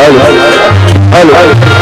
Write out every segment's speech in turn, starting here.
Hello hello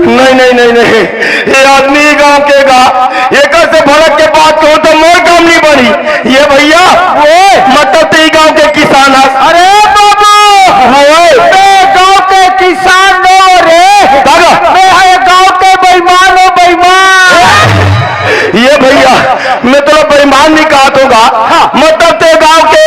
नहीं नहीं ये आदमी गांव के गा एक से भड़क के बात कहो तो मोर काम नहीं बनी ये भैया मतलब तो गांव के किसान। अरे बाबू मैं गांव के किसान नो रे मैं गांव के बेईमान हो बेईमान। ये भैया मैं तो बेईमान नहीं कहत होगा मतलब ते गांव के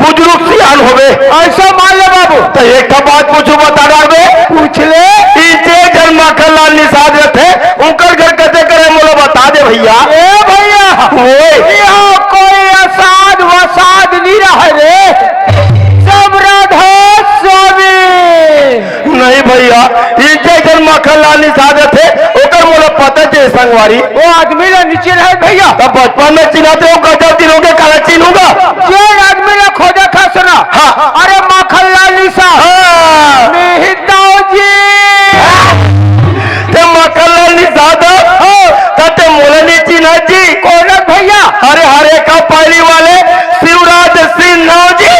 बुजुर्ग सियान होवे ऐसा मान ले बाबू। तो एक बात पूछू बता डालबे पूछ ले। इनके घर माखनलाल निषाद थे उनकर घर कैसे करे मोला बता दे भैया। ए भैया यहाँ कोई असाध वसाद नहीं रहे रे, सब राधा स्वामी। नहीं भैया इनके घर माखनलाल निषाद थे ओकर मोला पता चे संगवारी वो आदमी ने नीचे रहे भैया। तब बचपन में चिन्हते हो गजब दिनों के काला चिन्हूंगा जेन आदमी ने खोजा खा सुना। हाँ। अरे माखनलाल निषाद हाँ। मेहताओ जी ते माखनलाल निषाद ते मोला नहीं चिन्ह जी कौन है भैया? अरे हरे का पाली वाले शिवराज सिंह जी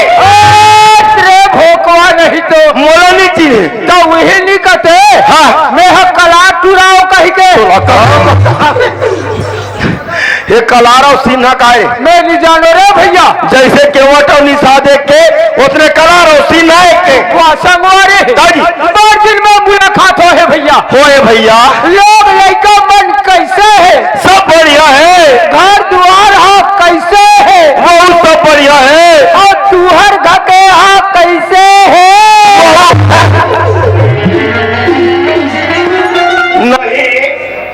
रे भोकवा नहीं तो मोला नहीं चिन्ह तो वही नहीं कहते। हाँ। मैं कला टुराओ कही के ये कलारव सिन्हा का है मैं नहीं जानो रे भैया। जैसे केवट और निषाद एक के उतने कलारव सिन्हा एक के संगवारी दादी। दिन में बुरा खातो है भैया। होए भैया लोग लड़का मन कैसे है? सब बढ़िया है घर द्वार हा कैसे है? वो सब बढ़िया है और तुहर घके हा कैसे है? नहीं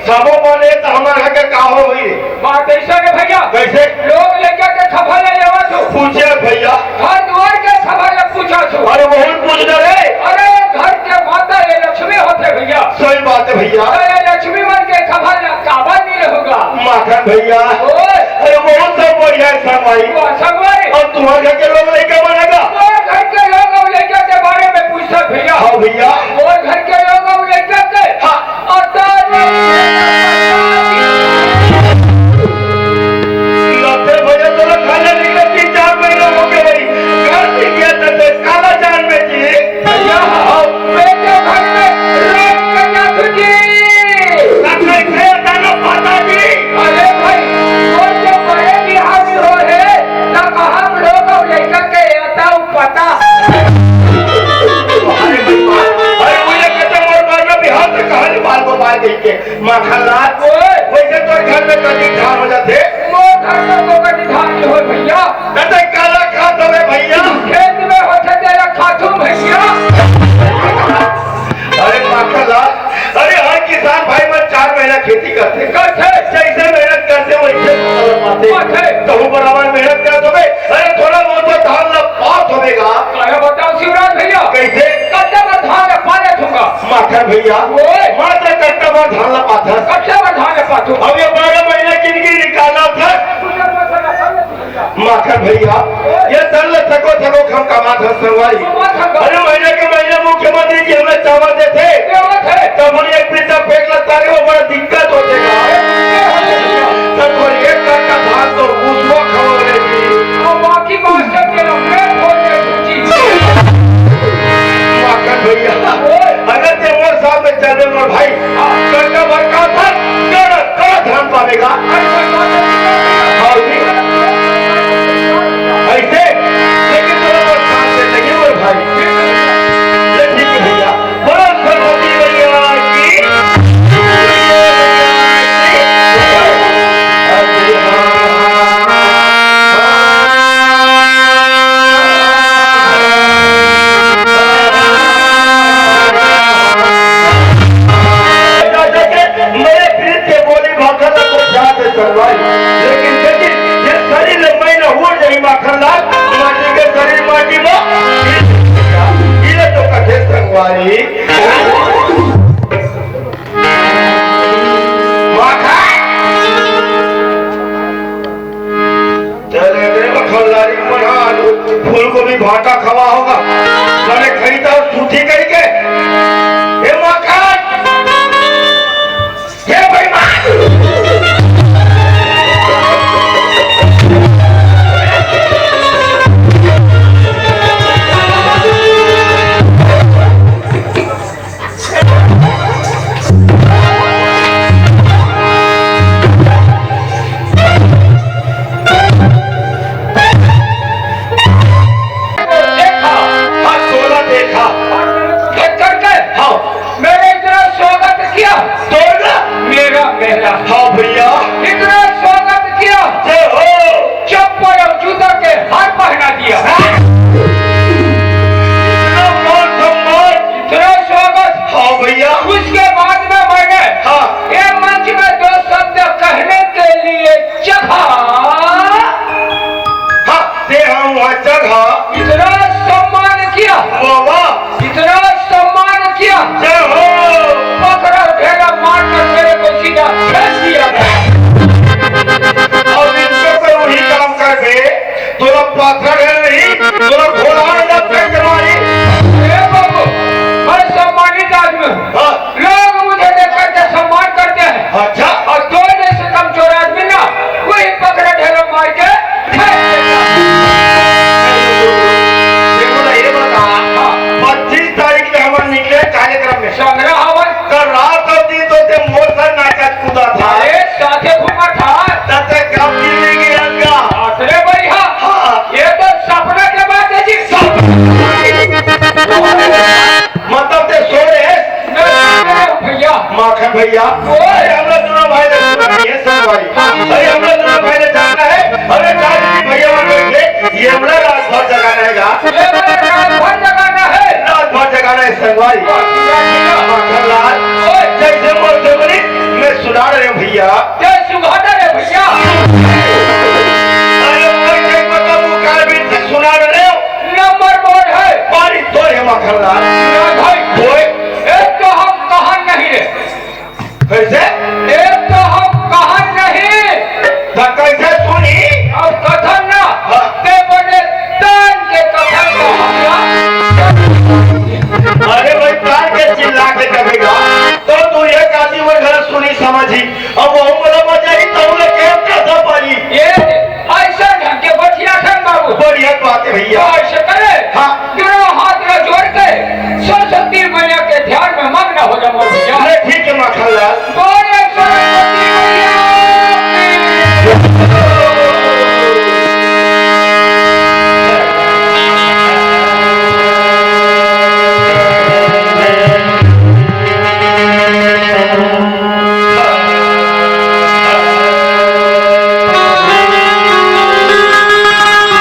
सबो बोले तो हमारे घर के का हो गई बात ऐसा है भैया। कैसे लोग लड़का के खबर ले जावा छो। पूछे भैया घर द्वार के खबर ले पूछा छो। अरे बहुत पूछ रहे अरे घर के माता ये लक्ष्मी होते भैया। सही बात है भैया ये लक्ष्मी मन के खबर काबर नहीं होगा माखन भैया अरे बहुत सब बढ़िया है संगवारी और तुम्हारे घर के लोग लड़का बनेगा घर के लोग अब लड़का के बारे में पूछते भैया। हाँ भैया और घर के लोग अब लड़का के लगते भैया तो खाने निकले 3-4 महीने हो गए भाई घर से गया था काला जान में जी भैया बेटे घर में रोक कन्या तुझी सबने खाया दाना पाता जी अरे भाई और जो बड़े बिहार में हो रहे ना हम लोग अब लड़का के आता पता। अरे मुझे कहते मोर बार में बिहार से कहानी बाल को बाल देख के माखनलाल वैसे तो घर में कभी ध्यान हो जाते घर में तो कभी ध्यान नहीं हो भैया। कहते काला खात हो भैया खेत में होते तेरा खातू भैया। अरे माखनलाल अरे हर किसान भाई में 4 महीना खेती करते जैसे मेहनत करते वैसे पाते कहूँ बराबर मेहनत करते हो अरे थोड़ा बहुत तो धान न पात होगा बताओ शिवराज भैया कैसे कट्टा में धान पाने दूंगा माखन भैया माँ से कट्टा में धान न पाता कट्टा में धान पातू अब ये 12 महीने जिंदगी निकालना था माखन भैया ये तल थको थको हम कमा था संगवारी अरे महीने के महीने मुख्यमंत्री जी हमें चावल देते तब हम एक पीछा फेंक लगता है वो बड़ा दिक्कत हो जाएगा एक का धान तो उसको खबरे बाकी मास्टर के पेट खोलने माखन भैया अगर ते मोर साथ में चल मोर भाई कट्टा भर का था कड़ा धान पावेगा ऐसे लेकिन थोड़ा बहुत शांत से लगे मोर भाई ठीक है भैया बड़ा सरस्वती भैया की मेरे पीर के बोली भाषा तो जाते सरवाई लेकिन देखिए ये शरीर लंबाई न हो जाए माखनलाल माटी के शरीर माटी में ये तो कथे संगवारी चले गए माखनलाल बना फूल को भी भाटा खवा होगा मैंने खरीदा सूठी करके हे माखन हे बेईमान जगह इतना सम्मान किया, बाबा इतना सम्मान किया, जय हो। पकड़ा ढेला मारकर मेरे को सीधा फेंक दिया गया। अब इनको तो वही काम कर गए, तोरा पाथर है नहीं, तोरा घोड़ा है ना फेंक मारी। ए बाबू, मैं सम्मानित आदमी हूँ, हाँ। लोग मुझे देख करके सम्मान करते हैं। अच्छा और दो जैसे कमजोर आदमी ना वही पकड़ा ढेला मार के फेंक देता। देखो ना ये बता, 25 तारीख में हम निकले कार्यक्रम में, संग्रह हवन तो रात और दिन तो ते मोर सर नाचत कूदा था, अरे साथे घूमा था। तब तक कब गिरने की अंगा। अरे बढ़िया, हाँ। ये तो सपना के बात है जी। मतलब ते सो रहे भैया माखन भैया, अरे हमरा दोनों भाई ने सुना ये सब भाई, अरे हमरा दोनों भाई ने जानना है, अरे काजी भैया वहाँ बैठे, ये हमरा रात भर जगाना है गा, ये मेरा रात भर जगाना है। रात भर जगाना है संगवारी। माखन लाल जैसे बोलते बोली मैं सुना रहे हूँ भैया। ये सुघाटा है भैया। अरे कोई कहीं मतलब वो कारबीन से सुना रहे हो, नंबर बोर्ड है। बारी तो है माखन लाल। भाई कोई एक तो हम कहान नहीं रे, कैसे एक तो हम कहान नहीं तो कैसे सुनी। और कथन ना हाँ। ते बने तान के कथन को हम अरे भाई तार के चिल्ला के कहेगा तो तू ये काजी में घर सुनी समझी, अब वो बोला बजाई तो उन्हें क्या कैसा पाली। ये ऐसा ढंग के बचिया सन बाबू बढ़िया बात है भैया। तो ऐसे करे हाँ। दोनों हाथ में जोड़ के सरस्वती मैया के ध्यान में मग्न हो जाओ भैया। अरे ठीक है माखन लाल। बोले सरस्वती मैया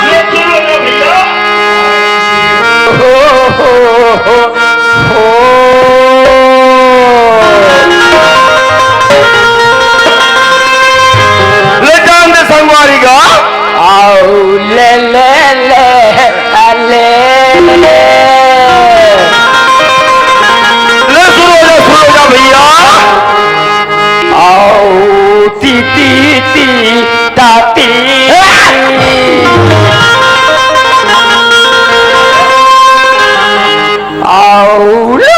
ये सुनो ना भैया, ले जान दे संगवारी का। आओ ले ले ले ले ले सुनो जा भैया। आओ ती ती ती ताती आओ ले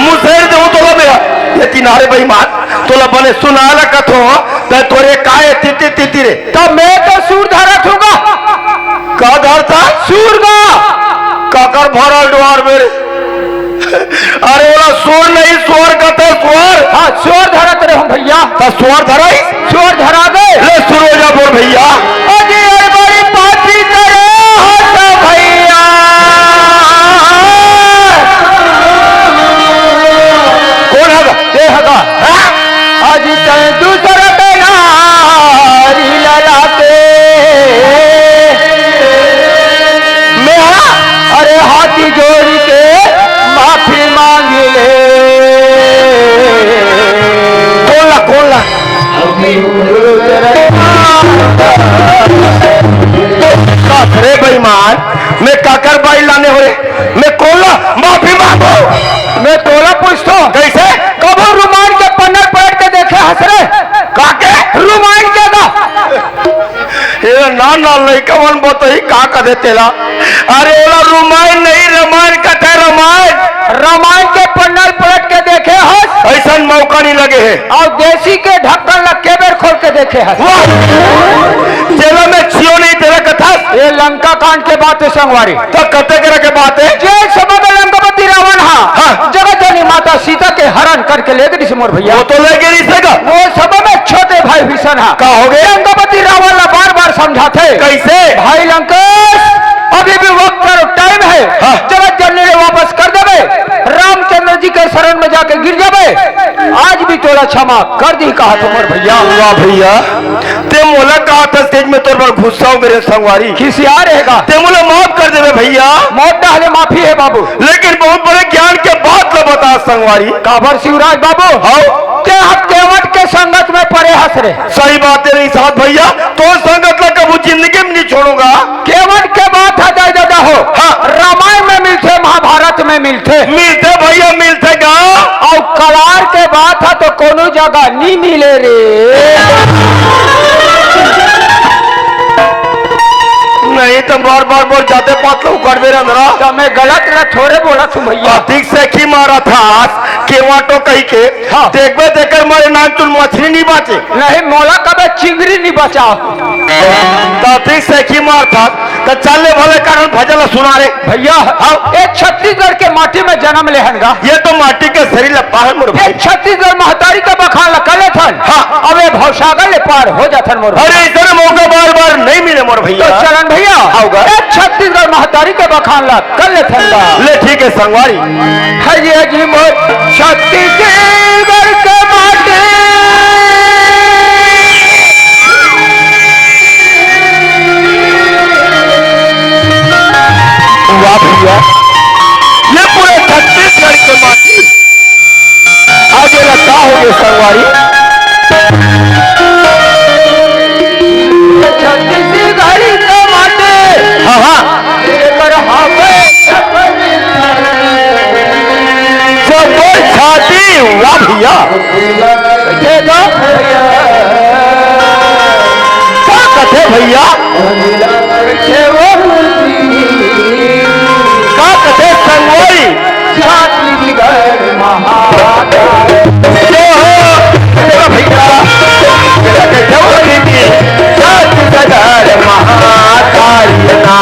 मुसेर दे तोला मेरा ये किनारे बेईमान तोला बने सुनाला कथो ते तोरे काए तिति तिति रे तब मैं तो सूर धारा छूगा का धर था सूर का काकर भरल द्वार मेरे। अरे वाला सोर नहीं स्वर का तो स्वर। हाँ शोर धरा तेरे हम भैया तो स्वर धराई शोर धरा दे ले सुनो जा बोल भैया। अजी अरे बड़ी पाची करे हट भैया कौन है दे हगा अजी तय दूसरा बेगारी ललाते मैं अरे हाथी जोड़ी के माफी मांग ले कौन ला रे बेईमान मैं काकर बाई लाने हो रे मैं कौन ला माफी मांगो। मैं तोला पूछता हूँ कैसे कबो रुमाल के पन्नर पलट के देखे हंस रे काके रुमाल के दा ये ना लड़का मन बताई का का देतेला। अरे ओला रुमाल नहीं रमायण कथे रमायण रामायण के पन्नर पलट के देखे हंस ऐसा मौका नहीं लगे है। और देसी के ढक्कन लग के बेर खोल के देखे हंस वाह तेरा में छियो नहीं तेरा कथा ये लंका कांड के बात है संगवारी तो कते करे के बात है। जय समय में लंकापति रावण हाँ। जगत जननी माता सीता के हरण करके ले गई मोर भैया वो तो ले गई सका वो समय में छोटे भाई भीषण है का हो गए लंकापति रावण ला बार बार समझाते कैसे भाई लंकेश अभी भी वक्त और टाइम है हाँ। जगत जननी ने वापस कर देवे रामचंद्र जी के शरण में जाके गिर जावे आज भी तोला क्षमा कर दी कहा तुम्हार भैया वाह भैया ते मोला कहा था स्टेज में तोर पर गुस्सा हो मेरे संगवारी खिसिया रहेगा ते मोला माफ कर देवे भैया मौत डाले माफी है बाबू लेकिन बहुत बड़े ज्ञान के बात ला बता संगवारी काबर शिवराज बाबू हाँ के केवट के संगत में पड़े हंस रे? सही बात है साथ भैया, तो संगत लगा वो जिंदगी में नहीं छोड़ूंगा। केवल के बात है दाई दादा हो। हाँ। रामायण में मिलते, महाभारत में मिलते भैया मिलते गा। और कलार के बात है तो कोनो जगह नहीं मिले रे। नहीं तो बार बार बोल जाते पात लोग कर दे रहा तो मैं गलत न थोड़े बोला तुम भैया। अधिक से की मारा था केवाटो कही के। हाँ। देखबे देकर मारे नाम तुम मछली नहीं बाचे नहीं मोला कभी चिंगरी नहीं बचाओ। तो अधिक से की मार था तो चलने भले कारण भजल सुना रे भैया एक छत्तीसगढ़ के माटी में जन्म लेहनगा। ये तो माटी के शरीर लपा है मोर भाई। एक छत्तीसगढ़ महतारी का बखान लकले थन। हाँ। अब ये भवसागर ले पार हो जाथन मोर। अरे इधर मौका बार बार नहीं मिले मोर भैया। तो चलन भैया आओगा। एक छत्तीसगढ़ महतारी का बखान लकल ले थनगा। ले ठीक है संगवारी। हजे जी मोर छत्तीसगढ़ के माटी वाह भैया, ये पूरे छत्तीसगढ़ के माटी आगे लगता हो गए संगवारी। छत्तीसगढ़ के माटी हाँ हाँ छाती। वाह भैया, क्या कथे भैया, क्या कथे संगवारी। छत्तीसगढ़ महाकाल जो हो भैया छत्तीसगढ़ महाकाली नाम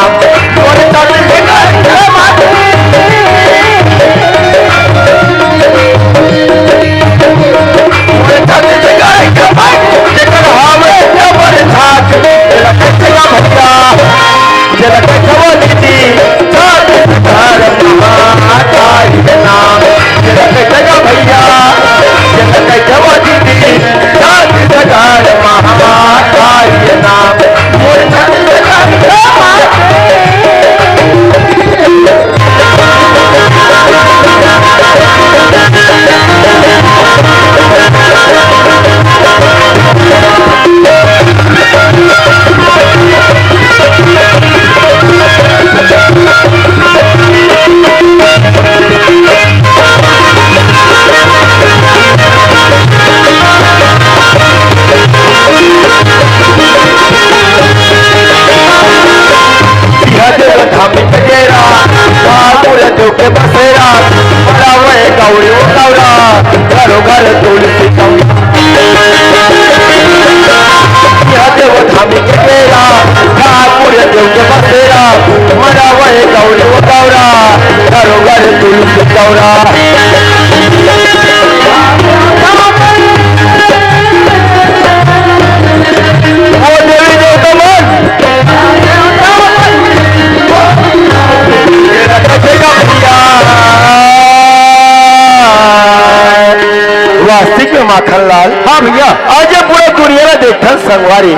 माखनलाल। हाँ भैया, आज ये पूरा दुनिया ने देखा संगवारी।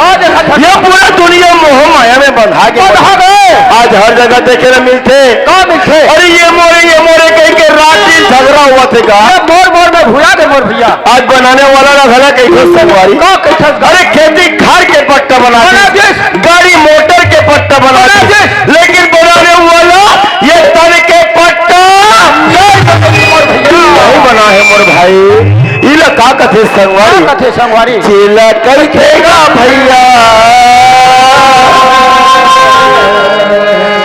ये पूरा दुनिया मोह माया में बंधा गए। आज हर जगह देखे न मिलते। कहाँ मिलते? अरे ये मोरे कहीं के रात दिन झगड़ा हुआ थे का। मोर में भूला दे मोर भैया। आज बनाने वाला ना भला कहीं संगवारी। अरे खेती खार के पट्टा बना दे, गाड़ी मोटर के पट्टा बना दे, लेकिन बनाने वाला ये तन के पट्टा नहीं बना है मोर भाई। इला का कथे संगवारी चिला कर खेगा भैया।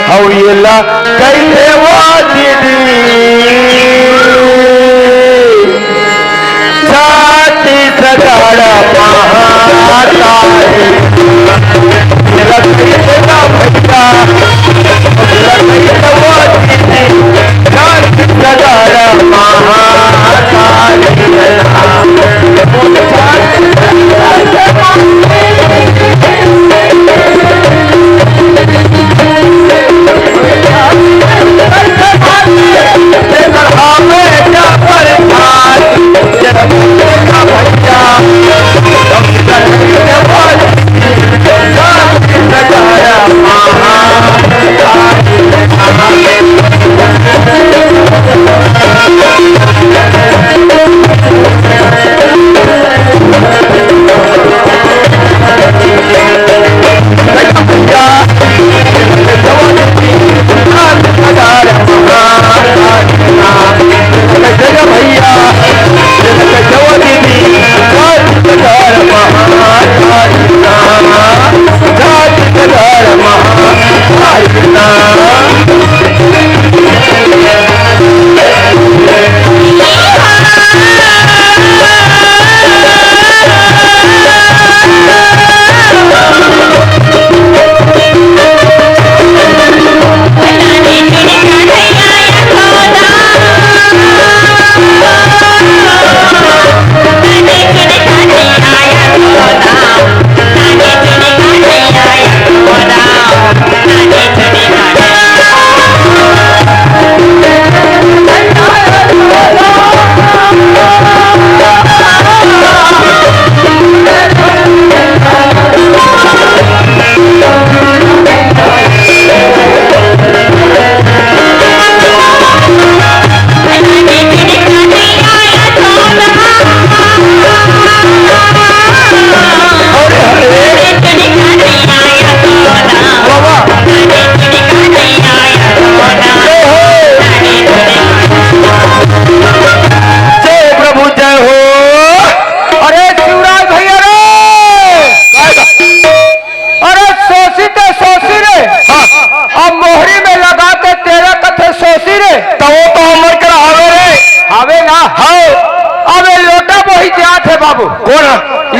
हौ इला कैसे वो दीदी छत्तीसगढ़ महाकाली चिला खेगा भैया। इला कैसे वो दीदी छत्तीसगढ़ महाकाली भैया।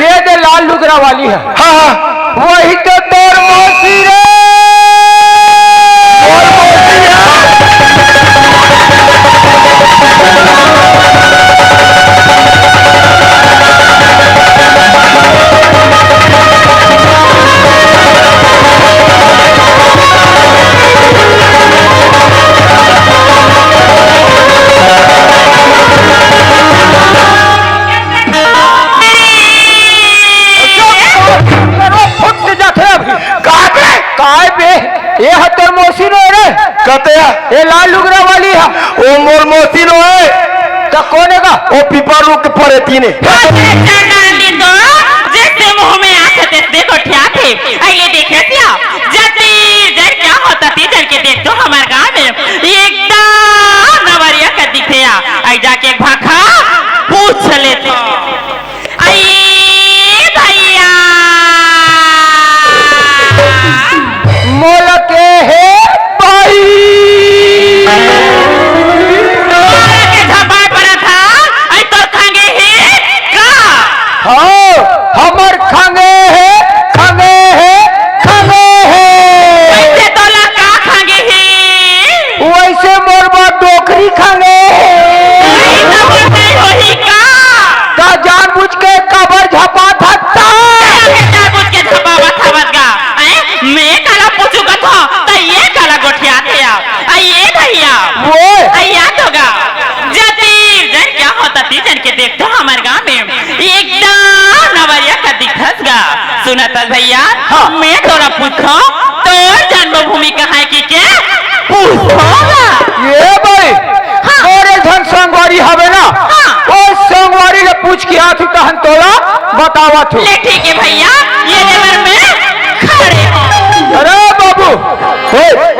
ये जो लाल लुगरा वाली है, हाँ हाँ वही तो तोर मौसी रे। ये है तोर मौसी नो रे। कहते ये लाल लुगरा वाली है। ओ मोर मौसी नो है तो कौन है का? ओ पिपरू के परे तीने जैसे मुंह में आते देखो क्या थे ये देखे क्या जाती जर क्या होता थी जर के देख तो हमारे गांव में एकदम नवरिया का दिखे आई जाके भाखा पूछ लेते आई भैया मोल के है भाई के झपा पड़ा था आई तो खांगे ही का हाँ हमर खांगे है खांगे है खांगे है। ऐसे तोला का खांगे ही वैसे मोर बा डोकरी खांगे है। वही का ता जानबूझ के कबर झपा थकता जानबूझ के झपावा थवतगा मैं काला पूछूगा तो ये काला गोठिया थे ये भैया वो याद होगा जाती जन क्या होता थी जन के देख तो हमारे गांव में एकदम नवरिया का दिखसगा सुना था भैया हाँ। मैं थोड़ा पूछो तो जन्मभूमि कहाँ की क्या पूछोगा ये भाई मोरे धन संगवारी हवे ना हाँ। ओ संगवारी ले पूछ के आथु तहन तोला बतावा थू। ले ठीक है भैया ये नंबर में खड़े हो अरे बाबू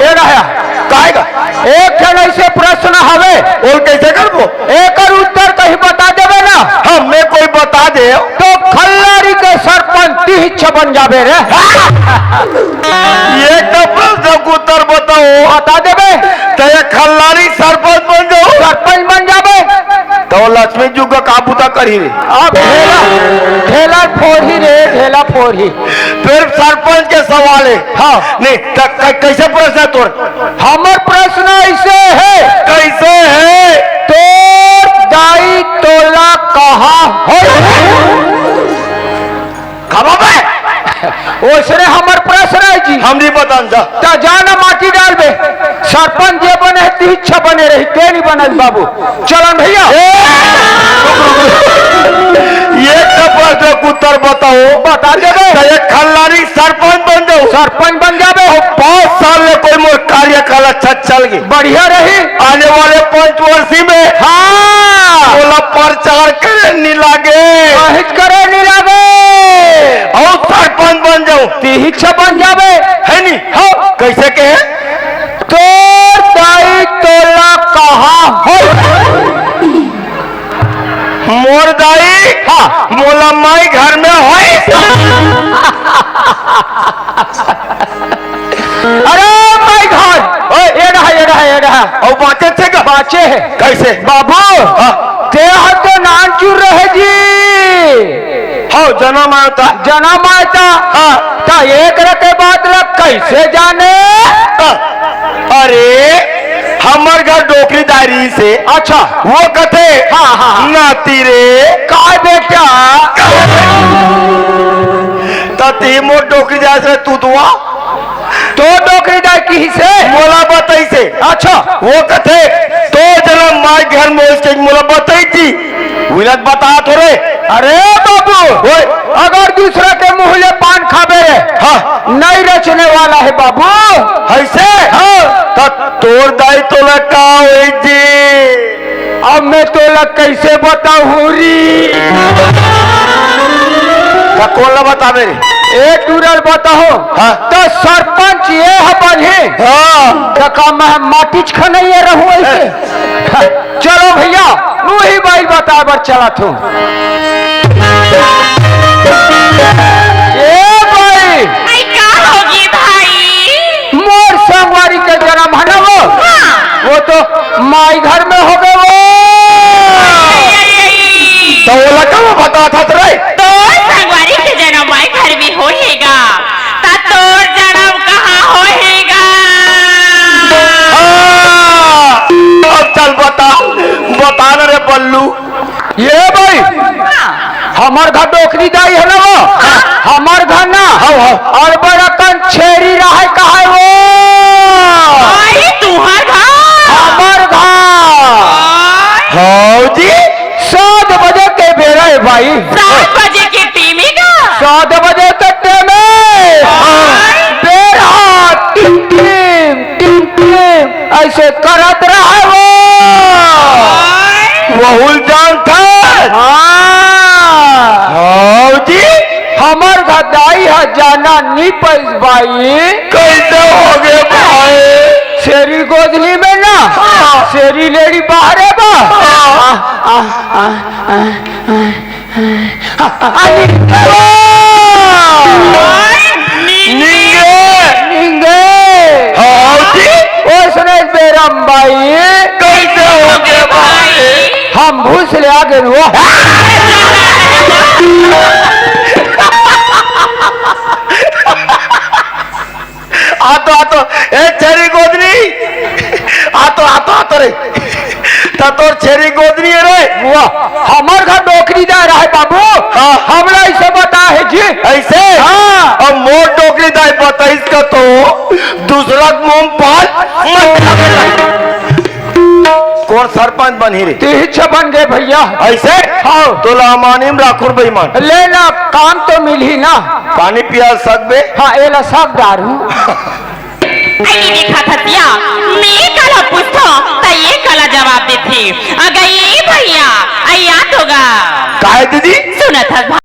ये रहा काहेगा एक जन ऐसे प्रश्न हवे बोल कैसे करबो एकर उत्तर कहीं बता देवे ना हमें कोई बता दे तो खल्लारी के सरपंच तीछ बन जावे रे। ये तो प्रश्न को उत्तर बताओ बता देवे तो ये खल्लारी सरपंच बन जाओ सरपंच बन जावे तो लक्ष्मी जी का काबूता करी रे अब ढेला फोड़ी रे ढेला फोड़ी। फिर सरपंच के सवाल है हाँ नहीं कैसे प्रश्न है तोर हमर प्रश्न ऐसे है कैसे है तोर दाई तोला कहाँ हो खबा ओसरे हमर प्रश्न है जी। हम नहीं बता ता जाना माटी डालबे सरपंच जे बने तीछ बने रही के नहीं बनल बाबू चलन भैया ये प्रश्न को उत्तर बताओ बता देवे तो ये खल्लारी सरपंच बन जाओ सरपंच बन जावे 5 साल में कोई मोर कार्यकाल अच्छा चल गई बढ़िया रही आने वाले 5 वर्षी में हाँ बोला प्रचार करे नहीं लागे हित करे नहीं लागे और सरपंच बन जाओ तीछ बन जावे है नहीं हाँ कैसे के है तोर दाई तोला कहाँ हो मोर दाई हाँ मोला माई घर में होई अरे माय गॉड ये रहा और बातें से का बाचे है कैसे बाबू ते तो नान चूर रहे जी हाँ जन्म आता जन्म आयता हाँ ता एक रखे बात लग कैसे जाने अरे हमार घर डोकरीदारी से अच्छा वो कथे हाँ हाँ नाती रे काय बेटा तती मोर डोकरीदार से तू दुआ तो डोकरी डाय की से मोला बताई से अच्छा वो कथे तो जन्म माई घर में उसके मोला बताई थी विनत बता थोड़े अरे बाबू अगर दूसरा के मुंह ले पान खाबे रे हाँ नहीं रचने वाला है बाबू ऐसे हाँ तोर दाई तो लगा जी अब मैं तो लग कैसे बताऊं री कौन ला बता मेरे एक टूरल बताओ हाँ तो सरपंच ये है बने हाँ का मैं माटी खनैया रहूं ऐसे चलो भैया तू ही भाई बता बर चला तू ए भाई क्या होगी भाई मोर संगवारी के जन्म है ना वो तो माई घर में हो गए वो तो वो लगा वो बता था रे तो भाई 7 बजे की टीमी का 7 बजे तक में बेरा टिम टिम टिम टिम ऐसे करत रहा वो उलझान था। हाँ जी हमर गदाई है जाना नहीं पैस भाई कैसे हो गए भाई? शेरी गोदली में ना शेरी लेडी बाहर है बा निंगे ओ सुने बेरम भाई कैसे हो गए भाई? हम भूस ले आगे वो आतो ए छेरी गोदनी आतो रे तोर छेरी गोदनी है रे। हमार घर नौकरी जा रहा है बाबू हमरा इसे बता है जी ऐसे हाँ। अब मोर टोकरी दाई पता इसका तो दूसरा मुंह पाल कौन सरपंच बनी रे? तीछ बन गए भैया ऐसे हाँ तो लामानीम राखुर बेईमान लेना काम तो मिल ही ना पानी पिया सकबे। हाँ एला सब दारू आइए देखा थतिया मैं कला पूछता तो ये कला जवाब देती अगर ये भैया याद होगा काहे दीदी सुना था